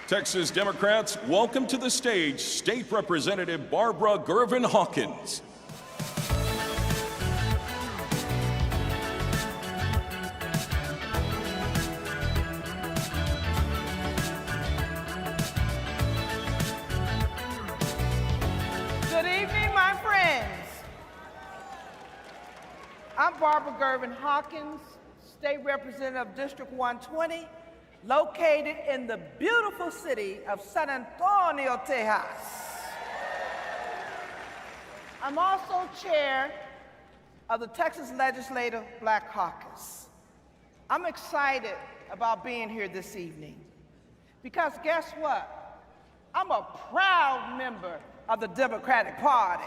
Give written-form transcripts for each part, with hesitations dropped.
Texas Democrats welcome to the stage State Representative Barbara Gerven Hawkins. Good evening, my friends. I'm Barbara Gerven Hawkins, State Representative District 120, located in the beautiful city of San Antonio, Texas. I'm also chair of the Texas Legislative Black Caucus. I'm excited about being here this evening because guess what? I'm a proud member of the Democratic Party.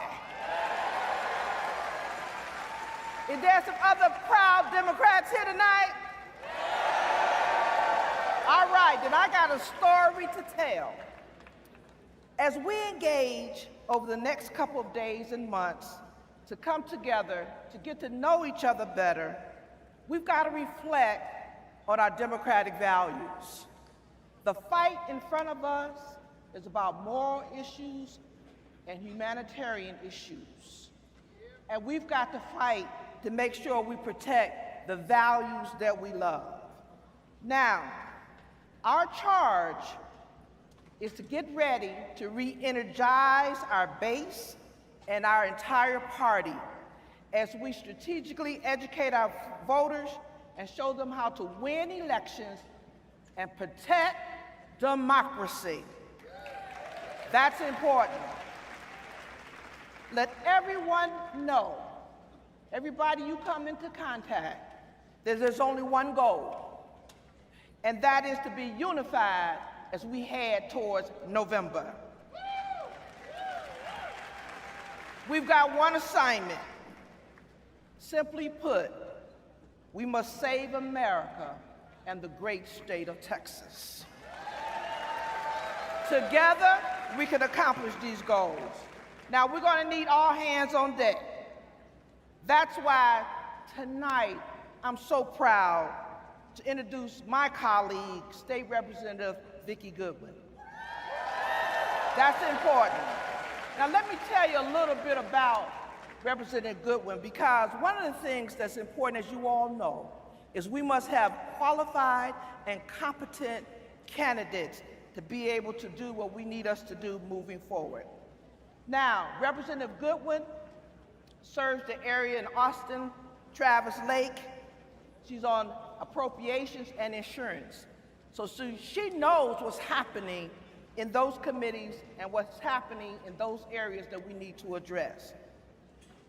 Is there some other proud Democrats here tonight? All right, then I got a story to tell. As we engage over the next couple of days and months to come together to get to know each other better, we've got to reflect on our democratic values. The fight in front of us is about moral issues and humanitarian issues. And we've got to fight to make sure we protect the values that we love. Now, our charge is to get ready to re-energize our base and our entire party as we strategically educate our voters and show them how to win elections and protect democracy. That's important. Let everyone know, everybody you come into contact, that there's only one goal, and that is to be unified as we head towards November. We've got one assignment. Simply put, we must save America and the great state of Texas. Together, we can accomplish these goals. Now, we're going to need all hands on deck. That's why tonight, I'm so proud to introduce my colleague, State Representative Vikki Goodwin. That's important. Now let me tell you a little bit about Representative Goodwin, because one of the things that's important, as you all know, is we must have qualified and competent candidates to be able to do what we need us to do moving forward. Now, Representative Goodwin serves the area in Austin, Travis Lake. She's on appropriations and insurance. So she knows what's happening in those committees and what's happening in those areas that we need to address.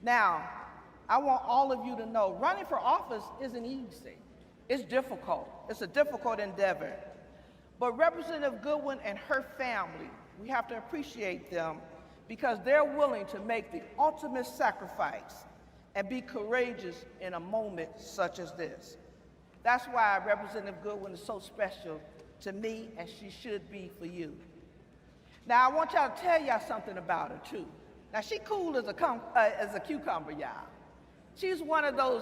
Now, I want all of you to know, running for office isn't easy. It's difficult. It's a difficult endeavor. But Representative Goodwin and her family, we have to appreciate them because they're willing to make the ultimate sacrifice and be courageous in a moment such as this. That's why Representative Goodwin is so special to me, and she should be for you. Now, I want y'all to tell y'all something about her, too. Now, she cool as a cucumber, y'all. She's one of those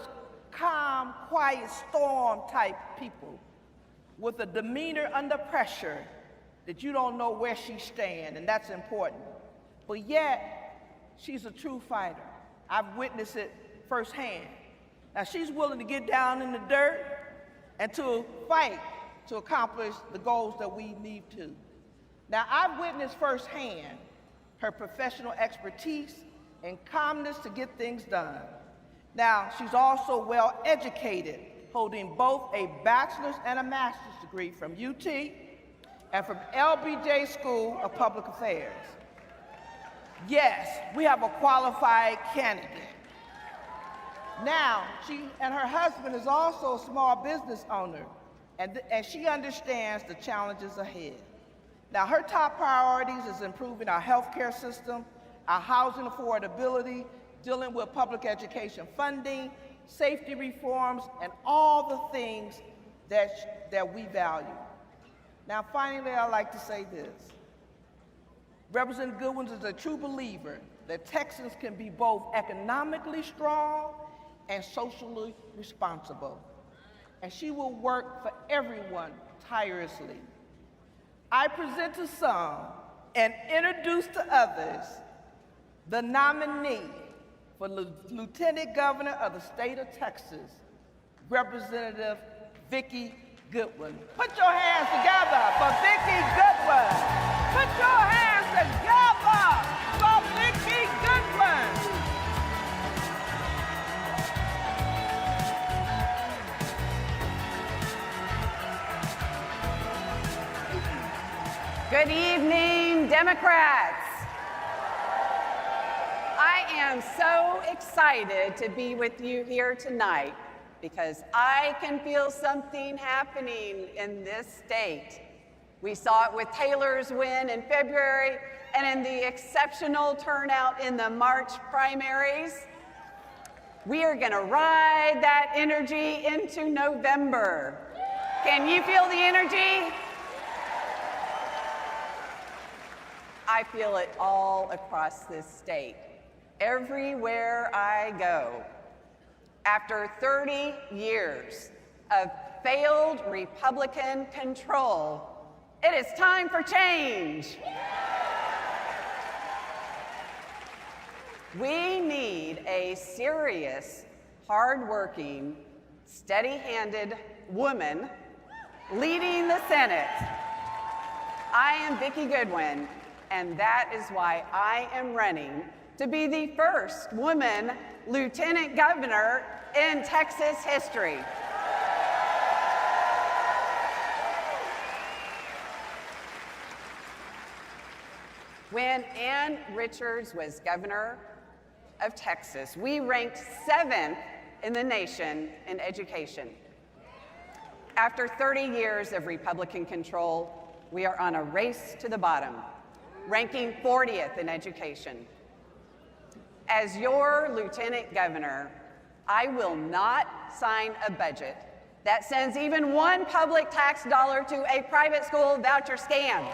calm, quiet, storm-type people with a demeanor under pressure that you don't know where she stands, and that's important. But yet, she's a true fighter. I've witnessed it firsthand. Now, she's willing to get down in the dirt and to fight to accomplish the goals that we need to. Now, I've witnessed firsthand her professional expertise and calmness to get things done. Now, she's also well educated, holding both a bachelor's and a master's degree from UT and from LBJ School of Public Affairs. Yes, we have a qualified candidate. Now, she and her husband is also a small business owner, and she understands the challenges ahead. Now, her top priorities is improving our healthcare system, our housing affordability, dealing with public education funding, safety reforms, and all the things that we value. Now, finally, I'd like to say this. Representative Goodwin is a true believer that Texans can be both economically strong and socially responsible. And she will work for everyone tirelessly. I present to some and introduce to others the nominee for Lieutenant Governor of the state of Texas, Representative Vikki Goodwin. Put your hands together for Vikki Goodwin. Put your hands together for Vikki Goodwin. Good evening, Democrats. I am so excited to be with you here tonight because I can feel something happening in this state. We saw it with Taylor's win in February and in the exceptional turnout in the March primaries. We are going to ride that energy into November. Can you feel the energy? I feel it all across this state, everywhere I go. After 30 years of failed Republican control, it is time for change. We need a serious, hardworking, steady-handed woman leading the Senate. I am Vikki Goodwin, and that is why I am running to be the first woman lieutenant governor in Texas history. When Ann Richards was governor of Texas, we ranked 7th in the nation in education. After 30 years of Republican control, we are on a race to the bottom, ranking 40th in education. As your lieutenant governor, I will not sign a budget that sends even one public tax dollar to a private school voucher scam.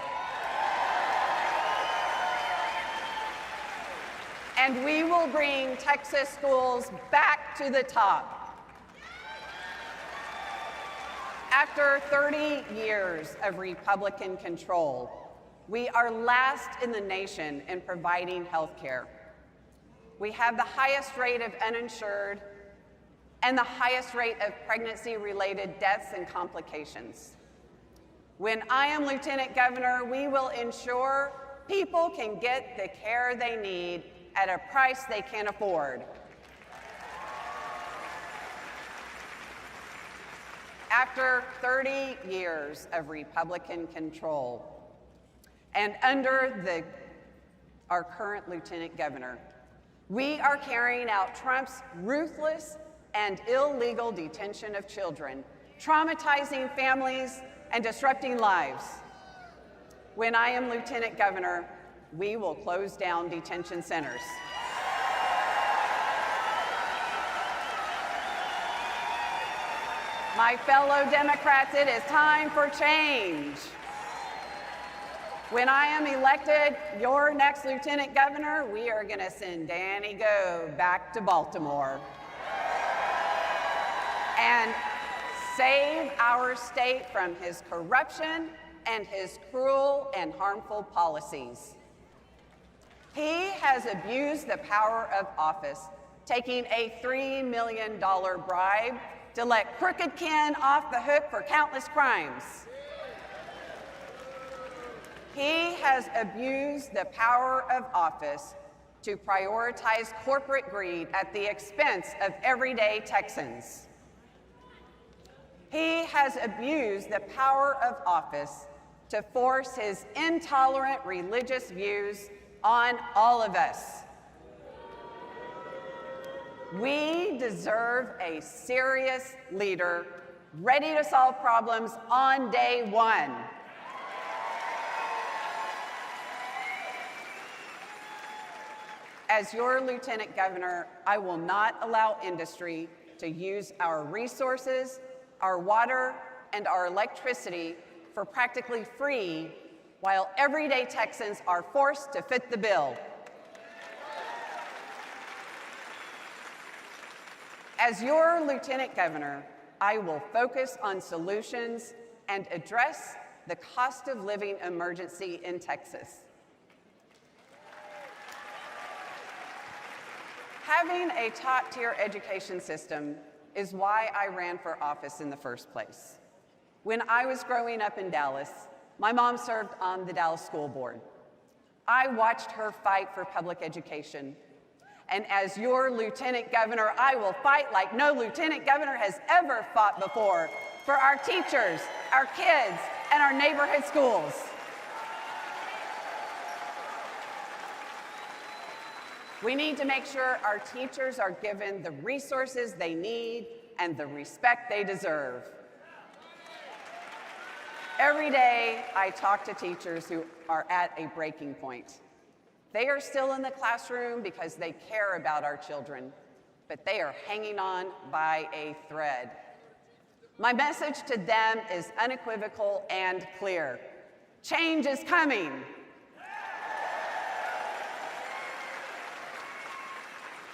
And we will bring Texas schools back to the top. After 30 years of Republican control, we are last in the nation in providing health care. We have the highest rate of uninsured and the highest rate of pregnancy-related deaths and complications. When I am lieutenant governor, we will ensure people can get the care they need at a price they can afford. After 30 years of Republican control, and under our current lieutenant governor, we are carrying out Trump's ruthless and illegal detention of children, traumatizing families and disrupting lives. When I am lieutenant governor, we will close down detention centers. My fellow Democrats, it is time for change. When I am elected your next lieutenant governor, we are going to send Danny Gove back to Baltimore and save our state from his corruption and his cruel and harmful policies. He has abused the power of office, taking a $3 million bribe to let crooked Ken off the hook for countless crimes. He has abused the power of office to prioritize corporate greed at the expense of everyday Texans. He has abused the power of office to force his intolerant religious views on all of us. We deserve a serious leader ready to solve problems on day one. As your lieutenant governor, I will not allow industry to use our resources, our water, and our electricity for practically free, while everyday Texans are forced to fit the bill. As your lieutenant governor, I will focus on solutions and address the cost of living emergency in Texas. Having a top-tier education system is why I ran for office in the first place. When I was growing up in Dallas, my mom served on the Dallas School Board. I watched her fight for public education. And as your lieutenant governor, I will fight like no lieutenant governor has ever fought before for our teachers, our kids, and our neighborhood schools. We need to make sure our teachers are given the resources they need and the respect they deserve. Every day, I talk to teachers who are at a breaking point. They are still in the classroom because they care about our children, but they are hanging on by a thread. My message to them is unequivocal and clear. Change is coming.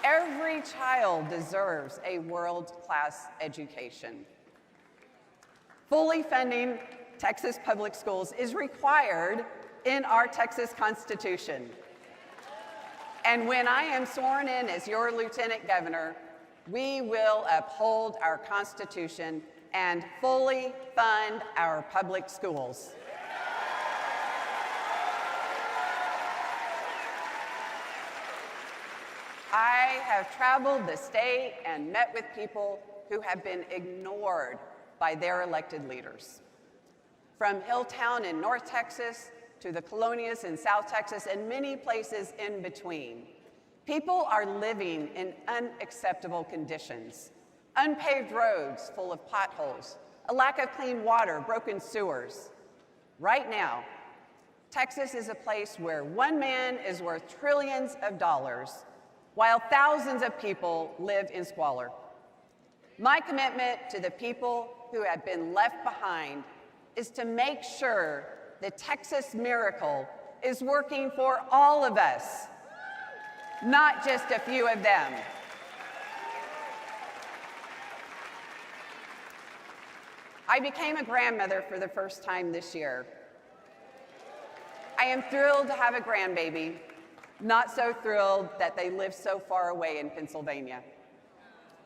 Every child deserves a world-class education. Fully funding Texas public schools is required in our Texas Constitution. And when I am sworn in as your lieutenant governor, we will uphold our Constitution and fully fund our public schools. I have traveled the state and met with people who have been ignored by their elected leaders. From Hilltown in North Texas to the Colonias in South Texas and many places in between, people are living in unacceptable conditions. Unpaved roads full of potholes, a lack of clean water, broken sewers. Right now, Texas is a place where one man is worth trillions of dollars, while thousands of people live in squalor. My commitment to the people who have been left behind is to make sure the Texas miracle is working for all of us, not just a few of them. I became a grandmother for the first time this year. I am thrilled to have a grandbaby, not so thrilled that they live so far away in Pennsylvania.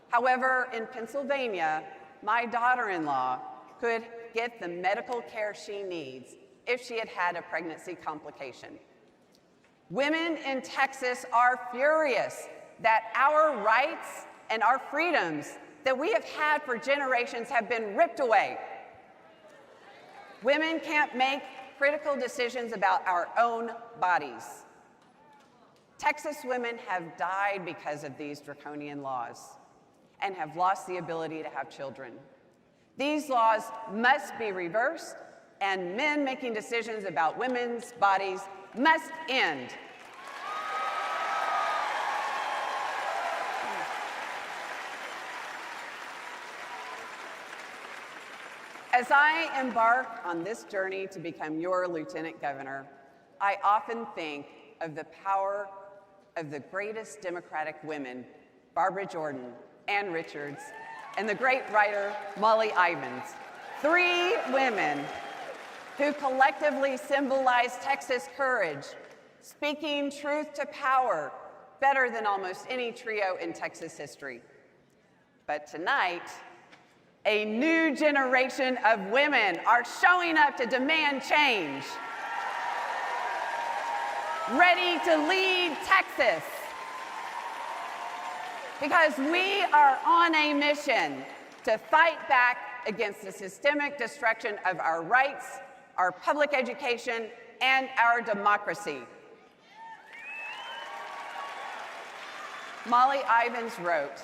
However, in Pennsylvania, my daughter-in-law could get the medical care she needs if she had had a pregnancy complication. Women in Texas are furious that our rights and our freedoms that we have had for generations have been ripped away. Women can't make critical decisions about our own bodies. Texas women have died because of these draconian laws and have lost the ability to have children. These laws must be reversed, and men making decisions about women's bodies must end. As I embark on this journey to become your lieutenant governor, I often think of the power of the greatest Democratic women, Barbara Jordan, Ann Richards, and the great writer, Molly Ivins. 3 women who collectively symbolize Texas courage, speaking truth to power better than almost any trio in Texas history. But tonight, a new generation of women are showing up to demand change, ready to lead Texas. Because we are on a mission to fight back against the systemic destruction of our rights, our public education, and our democracy. Molly Ivins wrote,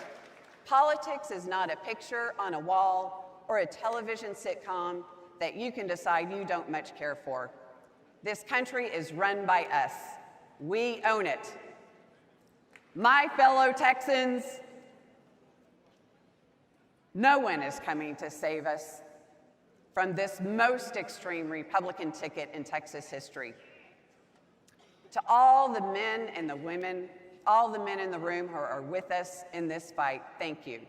"Politics is not a picture on a wall or a television sitcom that you can decide you don't much care for. This country is run by us. We own it." My fellow Texans, no one is coming to save us from this most extreme Republican ticket in Texas history. To all the men and the women, all the men in the room who are with us in this fight, thank you.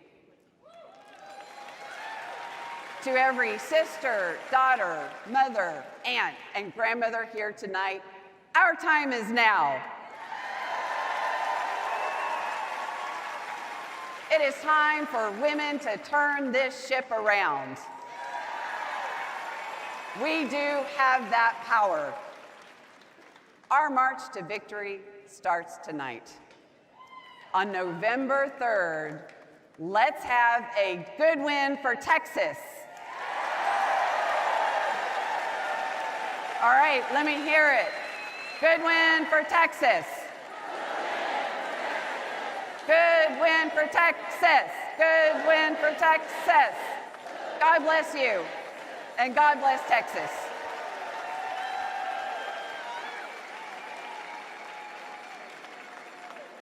To every sister, daughter, mother, aunt, and grandmother here tonight, our time is now. It is time for women to turn this ship around. We do have that power. Our march to victory starts tonight. On November 3rd, let's have a good win for Texas. All right, let me hear it. Good win for Texas. Good win for Texas. Good win for Texas. God bless you, and God bless Texas.